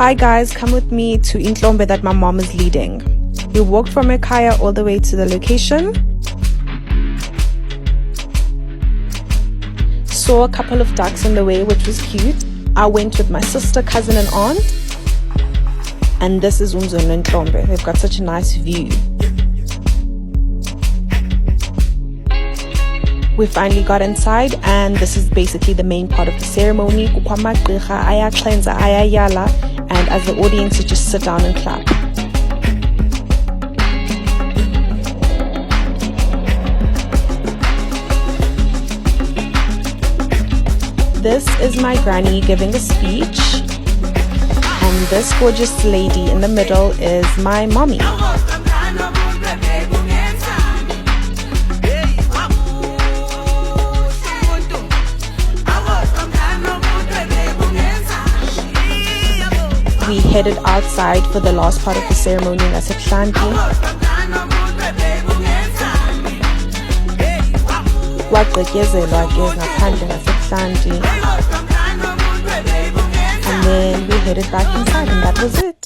Hi guys, come with me to Intlombe that my mom is leading. We walked from Ekaya all the way to the location. Saw a couple of ducks on the way, which was cute. I went with my sister, cousin and aunt. And this is Umzono Intlombe. They've got such a nice view. We finally got inside, and this is basically the main part of the ceremony. And as the audience, you just sit down and clap. This is my granny giving a speech, and this gorgeous lady in the middle is my mommy. We headed outside for the last part of the ceremony ngasebuhlanti. Wagqityezelwa ke ngaphandle ngasebuhlanti. And then we headed back inside, and that was it.